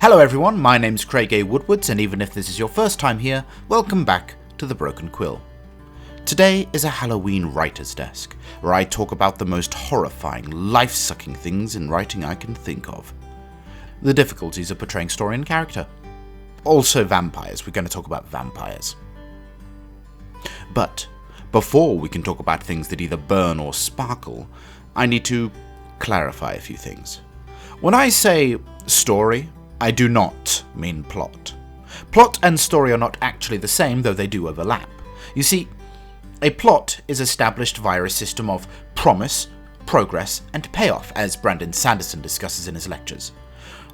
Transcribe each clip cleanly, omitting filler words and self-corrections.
Hello everyone, my name's Craig A Woodward, and even if this is your first time here, welcome back to The Broken Quill. Today is a Halloween writer's desk, where I talk about the most horrifying, life-sucking things in writing I can think of. The difficulties of portraying story and character. Also vampires, we're going to talk about vampires. But before we can talk about things that either burn or sparkle, I need to clarify a few things. When I say story, I do not mean plot. Plot and story are not actually the same, though they do overlap. You see, a plot is established via a system of promise, progress, and payoff, as Brandon Sanderson discusses in his lectures.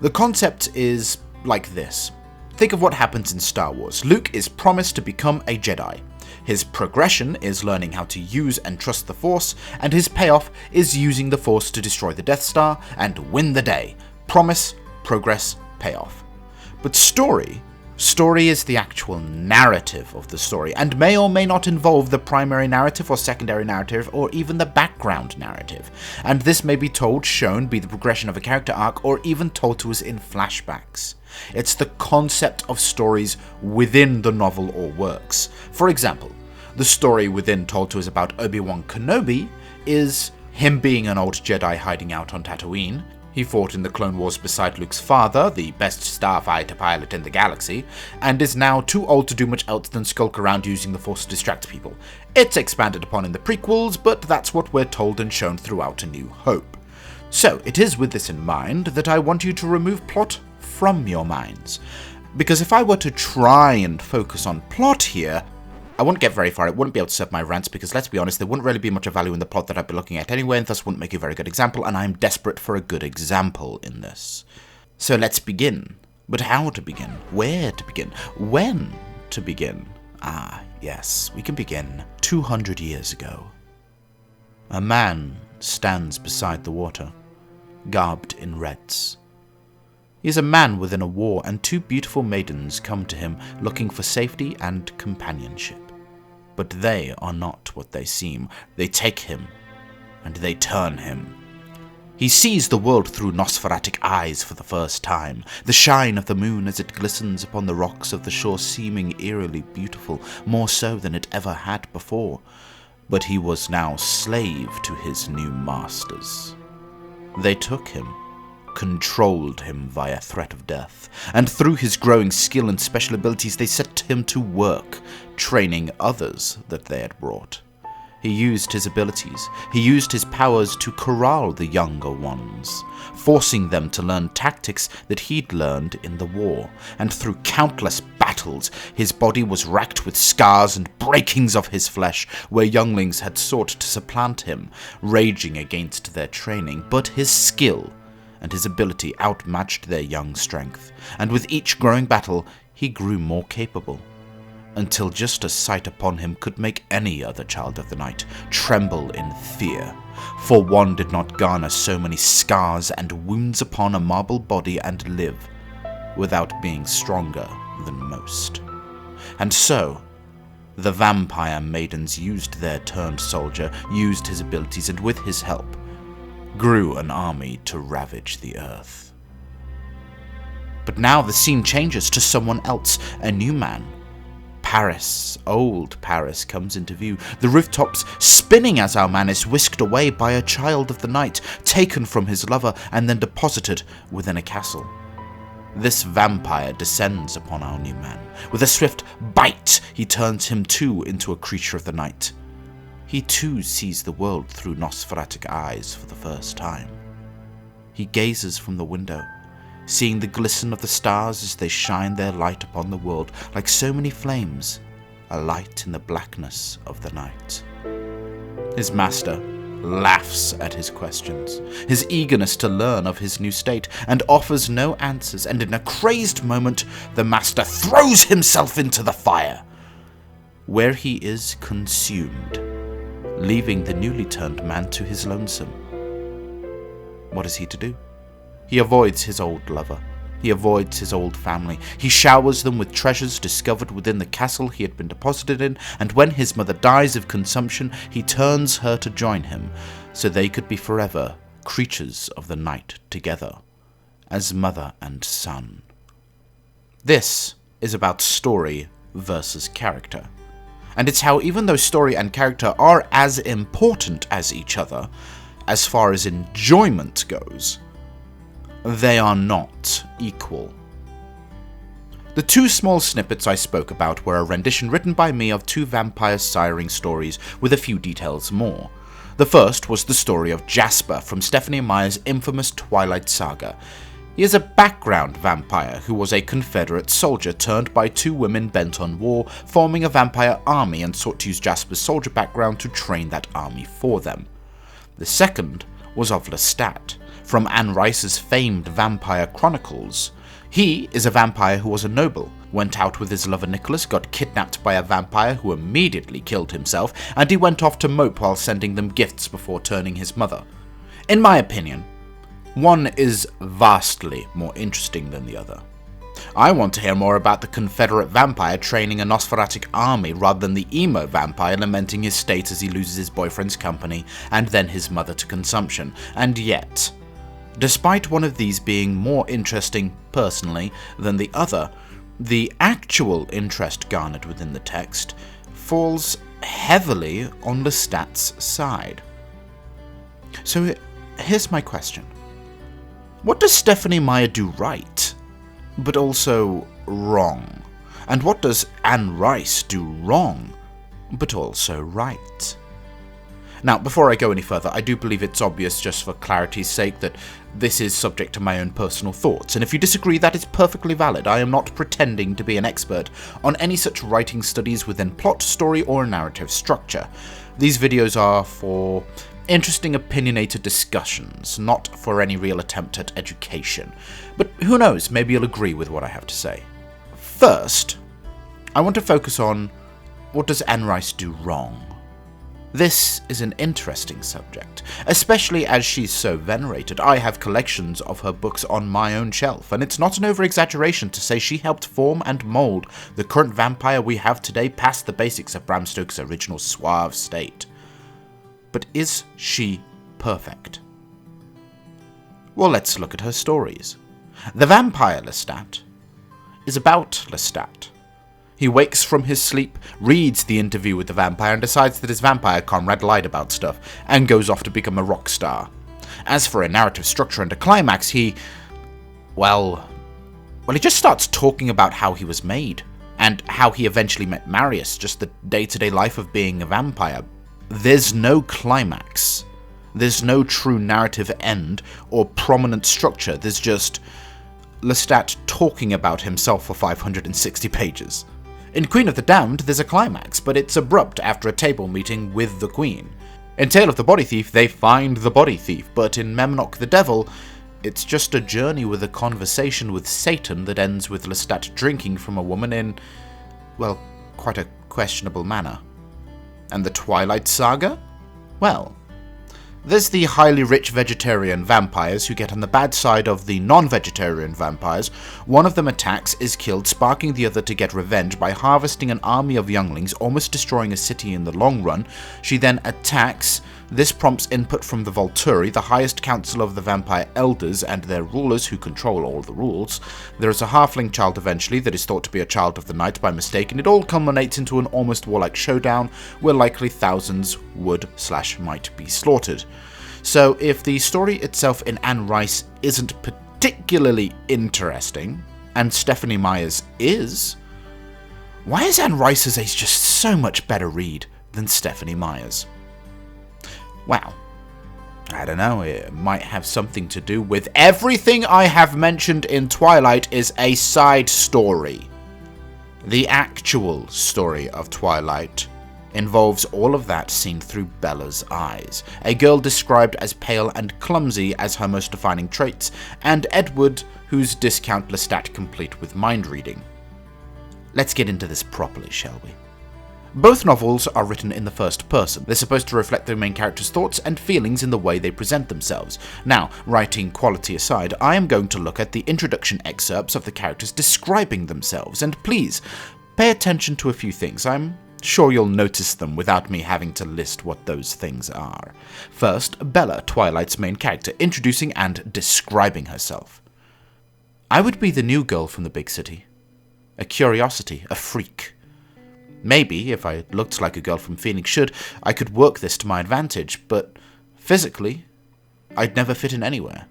The concept is like this. Think of what happens in Star Wars. Luke is promised to become a Jedi. His progression is learning how to use and trust the Force, and his payoff is using the Force to destroy the Death Star and win the day. Promise, progress, payoff. But story is the actual narrative of the story, and may or may not involve the primary narrative or secondary narrative or even the background narrative. And this may be told, shown, be the progression of a character arc, or even told to us in flashbacks. It's the concept of stories within the novel or works. For example, the story within told to us about Obi-Wan Kenobi is him being an old Jedi hiding out on Tatooine. He fought in the Clone Wars beside Luke's father, the best starfighter pilot in the galaxy, and is now too old to do much else than skulk around using the Force to distract people. It's expanded upon in the prequels, but that's what we're told and shown throughout A New Hope. So, it is with this in mind that I want you to remove plot from your minds. Because if I were to try and focus on plot here, I wouldn't get very far. It wouldn't be able to serve my rants because, let's be honest, there wouldn't really be much of value in the plot that I'd be looking at anyway, and thus wouldn't make a very good example, and I'm desperate for a good example in this. So let's begin. But how to begin? Where to begin? When to begin? Ah, yes, we can begin 200 years ago. A man stands beside the water, garbed in reds. He is a man within a war, and two beautiful maidens come to him looking for safety and companionship. But they are not what they seem. They take him, and they turn him. He sees the world through Nosferatic eyes for the first time, the shine of the moon as it glistens upon the rocks of the shore seeming eerily beautiful, more so than it ever had before. But he was now slave to his new masters. They took him, controlled him via threat of death, and through his growing skill and special abilities they set him to work, training others that they had brought. He used his abilities, he used his powers to corral the younger ones, forcing them to learn tactics that he'd learned in the war, and through countless battles his body was racked with scars and breakings of his flesh, where younglings had sought to supplant him, raging against their training, but his skill and his ability outmatched their young strength, and with each growing battle he grew more capable, until just a sight upon him could make any other child of the night tremble in fear, for one did not garner so many scars and wounds upon a marble body and live without being stronger than most. And so, the vampire maidens used their turned soldier, used his abilities, and with his help, grew an army to ravage the earth. But now the scene changes to someone else, a new man. Paris, old Paris, comes into view, the rooftops spinning as our man is whisked away by a child of the night, taken from his lover and then deposited within a castle. This vampire descends upon our new man. With a swift bite, he turns him too into a creature of the night. He too sees the world through Nosferatic eyes for the first time. He gazes from the window, seeing the glisten of the stars as they shine their light upon the world like so many flames, a light in the blackness of the night. His master laughs at his questions, his eagerness to learn of his new state, and offers no answers, and in a crazed moment the master throws himself into the fire, where he is consumed, leaving the newly turned man to his lonesome. What is he to do? He avoids his old lover. He avoids his old family. He showers them with treasures discovered within the castle he had been deposited in, and when his mother dies of consumption, he turns her to join him, so they could be forever creatures of the night together, as mother and son This is about story versus character. And it's how even though story and character are as important as each other, as far as enjoyment goes, they are not equal. The two small snippets I spoke about were a rendition written by me of two vampire siring stories with a few details more. The first was the story of Jasper from Stephenie Meyer's infamous Twilight saga. He is a background vampire who was a Confederate soldier turned by two women bent on war, forming a vampire army, and sought to use Jasper's soldier background to train that army for them. The second was of Lestat, from Anne Rice's famed Vampire Chronicles. He is a vampire who was a noble, went out with his lover Nicholas, got kidnapped by a vampire who immediately killed himself, and he went off to mope while sending them gifts before turning his mother. In my opinion, one is vastly more interesting than the other. I want to hear more about the Confederate vampire training a Nosferatic army rather than the emo vampire lamenting his state as he loses his boyfriend's company and then his mother to consumption. And yet, despite one of these being more interesting personally than the other, the actual interest garnered within the text falls heavily on Lestat's side. So here's my question. What does Stephenie Meyer do right, but also wrong? And what does Anne Rice do wrong, but also right? Now, before I go any further, I do believe it's obvious, just for clarity's sake, that this is subject to my own personal thoughts, and if you disagree, that is perfectly valid. I am not pretending to be an expert on any such writing studies within plot, story, or narrative structure. These videos are for interesting opinionated discussions, not for any real attempt at education. But who knows, maybe you'll agree with what I have to say. First, I want to focus on what does Anne Rice do wrong? This is an interesting subject, especially as she's so venerated. I have collections of her books on my own shelf, and it's not an over-exaggeration to say she helped form and mould the current vampire we have today past the basics of Bram Stoker's original suave state. But is she perfect? Well, let's look at her stories. The Vampire Lestat is about Lestat. He wakes from his sleep, reads the interview with the vampire, and decides that his vampire comrade lied about stuff, and goes off to become a rock star. As for a narrative structure and a climax, he just starts talking about how he was made, and how he eventually met Marius, just the day-to-day life of being a vampire. There's no climax. There's no true narrative end or prominent structure. There's just Lestat talking about himself for 560 pages. In Queen of the Damned, there's a climax, but it's abrupt after a table meeting with the Queen. In Tale of the Body Thief, they find the body thief, but in Memnoch the Devil, it's just a journey with a conversation with Satan that ends with Lestat drinking from a woman in, well, quite a questionable manner. And the Twilight saga? Well, there's the highly rich vegetarian vampires who get on the bad side of the non-vegetarian vampires. One of them attacks, is killed, sparking the other to get revenge by harvesting an army of younglings, almost destroying a city in the long run. She then attacks. This prompts input from the Volturi, the highest council of the vampire elders and their rulers who control all the rules. There is a halfling child eventually that is thought to be a child of the night by mistake, and it all culminates into an almost warlike showdown where likely thousands would/might be slaughtered. So if the story itself in Anne Rice isn't particularly interesting, and Stephenie Meyer's is, why is Anne Rice's just so much better read than Stephenie Meyer's? Well, I don't know, it might have something to do with everything I have mentioned in Twilight is a side story. The actual story of Twilight involves all of that seen through Bella's eyes, a girl described as pale and clumsy as her most defining traits, and Edward, whose discount Lestat complete with mind reading. Let's get into this properly, shall we? Both novels are written in the first person. They're supposed to reflect the main character's thoughts and feelings in the way they present themselves. Now, writing quality aside, I am going to look at the introduction excerpts of the characters describing themselves, and please, pay attention to a few things. I'm sure you'll notice them without me having to list what those things are. First, Bella, Twilight's main character, introducing and describing herself. I would be the new girl from the big city. a curiosity, a freak. Maybe, if I looked like a girl from Phoenix should, I could work this to my advantage, but physically, I'd never fit in anywhere.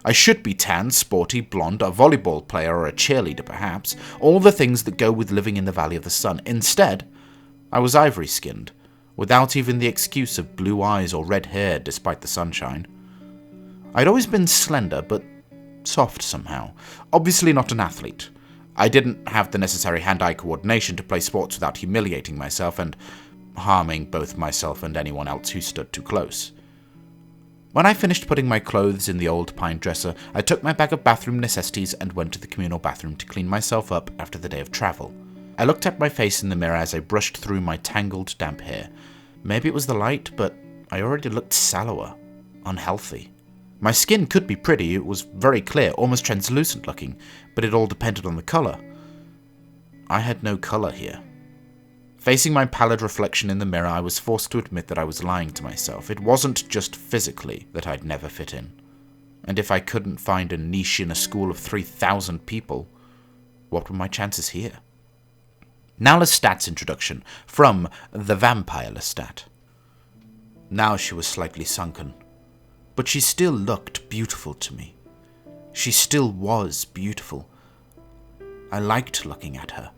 I should be tan, sporty, blonde, a volleyball player or a cheerleader perhaps, all the things that go with living in the Valley of the Sun. Instead, I was ivory-skinned, without even the excuse of blue eyes or red hair despite the sunshine. I'd always been slender, but soft somehow. Obviously not an athlete. I didn't have the necessary hand-eye coordination to play sports without humiliating myself and harming both myself and anyone else who stood too close. When I finished putting my clothes in the old pine dresser, I took my bag of bathroom necessities and went to the communal bathroom to clean myself up after the day of travel. I looked at my face in the mirror as I brushed through my tangled, damp hair. Maybe it was the light, but I already looked sallower, unhealthy. My skin could be pretty, it was very clear, almost translucent looking, but it all depended on the colour. I had no colour here. Facing my pallid reflection in the mirror, I was forced to admit that I was lying to myself. It wasn't just physically that I'd never fit in. And if I couldn't find a niche in a school of 3,000 people, what were my chances here? Now Lestat's introduction, from the Vampire Lestat. Now she was slightly sunken, but she still looked beautiful to me. She still was beautiful. I liked looking at her.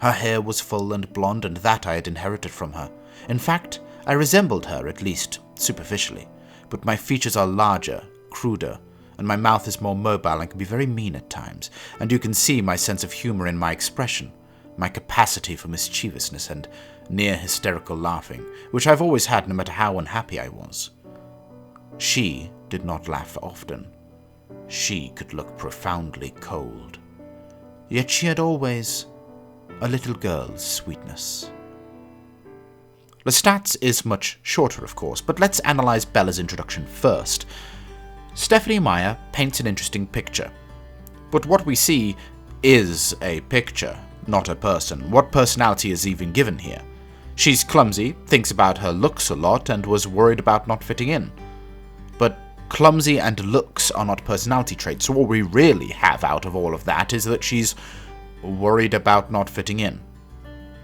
Her hair was full and blonde, and that I had inherited from her. In fact, I resembled her, at least superficially, but my features are larger, cruder, and my mouth is more mobile and can be very mean at times, and you can see my sense of humor in my expression, my capacity for mischievousness and near hysterical laughing, which I've always had no matter how unhappy I was. She did not laugh often. She could look profoundly cold. Yet she had always a little girl's sweetness. Lestat's is much shorter, of course, but let's analyze Bella's introduction first. Stephenie Meyer paints an interesting picture, but what we see is a picture, not a person. What personality is even given here? She's clumsy, thinks about her looks a lot, and was worried about not fitting in. But clumsy and looks are not personality traits, so what we really have out of all of that is that she's worried about not fitting in.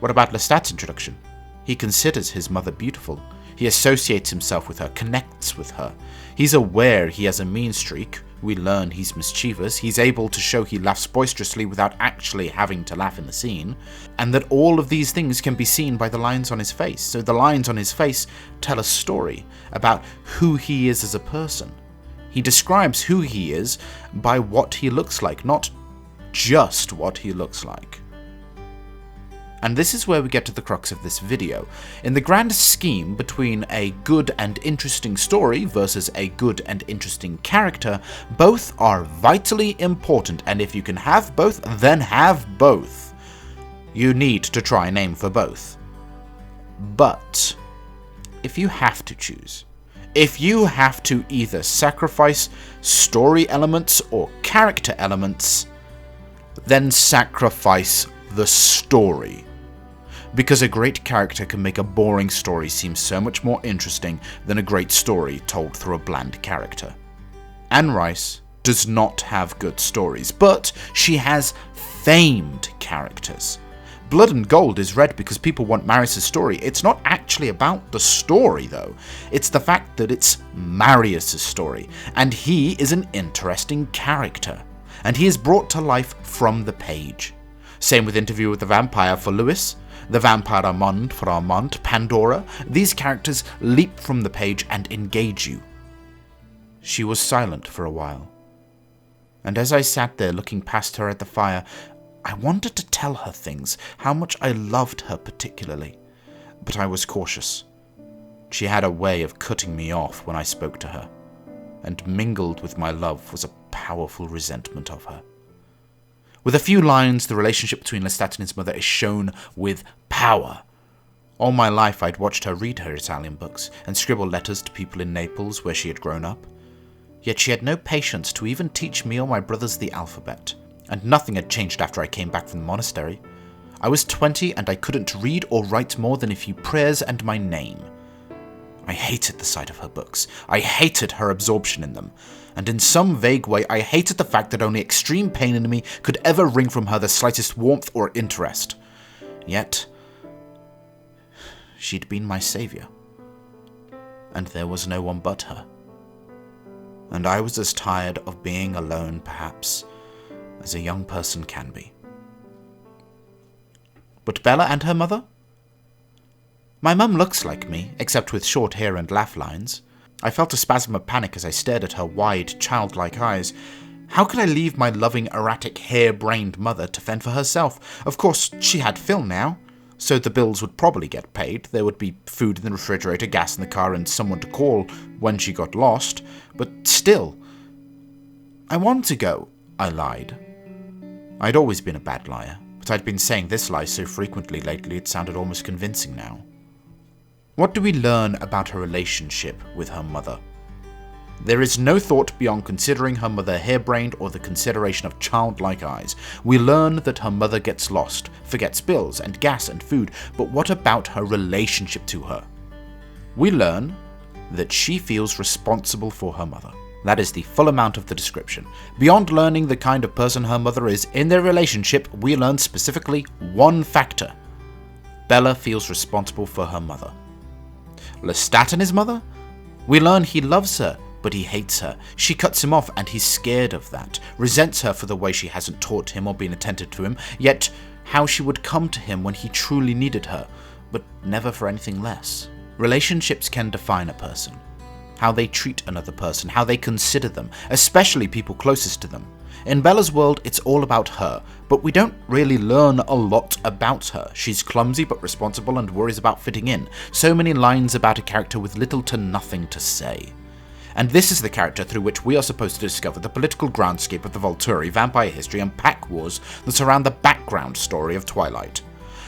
What about Lestat's introduction? He considers his mother beautiful. He associates himself with her, connects with her. He's aware he has a mean streak. We learn he's mischievous. He's able to show he laughs boisterously without actually having to laugh in the scene. And that all of these things can be seen by the lines on his face. So the lines on his face tell a story about who he is as a person. He describes who he is by what he looks like, not just what he looks like. And this is where we get to the crux of this video. In the grand scheme between a good and interesting story versus a good and interesting character, both are vitally important, and if you can have both, then have both. You need to try and aim for both. But if you have to choose, if you have to either sacrifice story elements or character elements, then sacrifice the story. Because a great character can make a boring story seem so much more interesting than a great story told through a bland character. Anne Rice does not have good stories, but she has famed characters. Blood and Gold is read because people want Marius' story. It's not actually about the story, though. It's the fact that it's Marius' story, and he is an interesting character. And he is brought to life from the page. Same with Interview with the Vampire for Lewis, the Vampire Armand for Armand, Pandora. These characters leap from the page and engage you. She was silent for a while. And as I sat there looking past her at the fire, I wanted to tell her things, how much I loved her particularly. But I was cautious. She had a way of cutting me off when I spoke to her, and mingled with my love was a powerful resentment of her. With a few lines, the relationship between Lestat and his mother is shown with power. All my life I'd watched her read her Italian books and scribble letters to people in Naples where she had grown up. Yet she had no patience to even teach me or my brothers the alphabet, and nothing had changed after I came back from the monastery. I was 20 and I couldn't read or write more than a few prayers and my name. I hated the sight of her books. I hated her absorption in them. And in some vague way, I hated the fact that only extreme pain in me could ever wring from her the slightest warmth or interest. Yet, she'd been my savior. And there was no one but her. And I was as tired of being alone, perhaps, as a young person can be. But Bella and her mother? My mum looks like me, except with short hair and laugh lines. I felt a spasm of panic as I stared at her wide, childlike eyes. How could I leave my loving, erratic, hair-brained mother to fend for herself? Of course, she had Phil now, so the bills would probably get paid. There would be food in the refrigerator, gas in the car, and someone to call when she got lost. But still, I wanted to go, I lied. I'd always been a bad liar, but I'd been saying this lie so frequently lately it sounded almost convincing now. What do we learn about her relationship with her mother? There is no thought beyond considering her mother harebrained or the consideration of childlike eyes. We learn that her mother gets lost, forgets bills and gas and food, but what about her relationship to her? We learn that she feels responsible for her mother. That is the full amount of the description. Beyond learning the kind of person her mother is, in their relationship, we learn specifically one factor. Bella feels responsible for her mother. Lestat and his mother? We learn he loves her, but he hates her. She cuts him off and he's scared of that, resents her for the way she hasn't taught him or been attentive to him, yet how she would come to him when he truly needed her, but never for anything less. Relationships can define a person. How they treat another person, how they consider them, especially people closest to them. In Bella's world, it's all about her, but we don't really learn a lot about her. She's clumsy but responsible and worries about fitting in. So many lines about a character with little to nothing to say. And this is the character through which we are supposed to discover the political groundscape of the Volturi, vampire history, and pack wars that surround the background story of Twilight.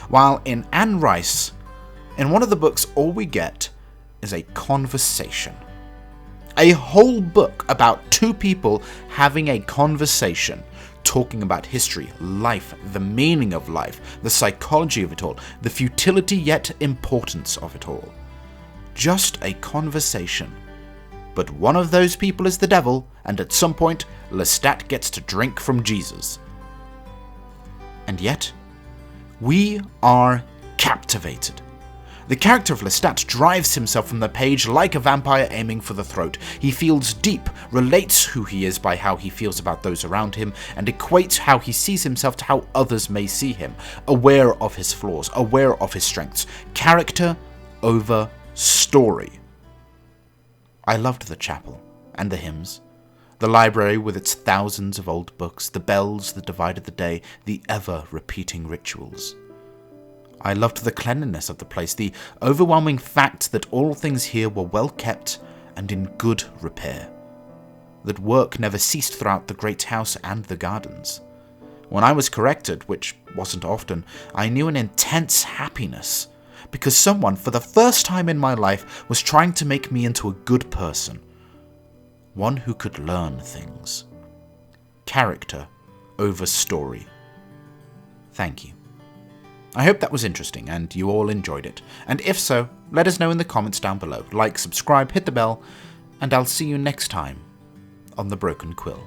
While in Anne Rice, in one of the books, all we get is a conversation. A whole book about two people having a conversation, talking about history, life, the meaning of life, the psychology of it all, the futility yet importance of it all. Just a conversation. But one of those people is the devil, and at some point, Lestat gets to drink from Jesus. And yet, we are captivated. The character of Lestat drives himself from the page like a vampire aiming for the throat. He feels deep, relates who he is by how he feels about those around him, and equates how he sees himself to how others may see him, aware of his flaws, aware of his strengths. Character over story. I loved the chapel, and the hymns, the library with its thousands of old books, the bells that divided the day, the ever-repeating rituals. I loved the cleanliness of the place, the overwhelming fact that all things here were well kept and in good repair. That work never ceased throughout the great house and the gardens. When I was corrected, which wasn't often, I knew an intense happiness, because someone, for the first time in my life, was trying to make me into a good person. One who could learn things. Character over story. Thank you. I hope that was interesting and you all enjoyed it, and if so, let us know in the comments down below. Like, subscribe, hit the bell, and I'll see you next time on The Broken Quill.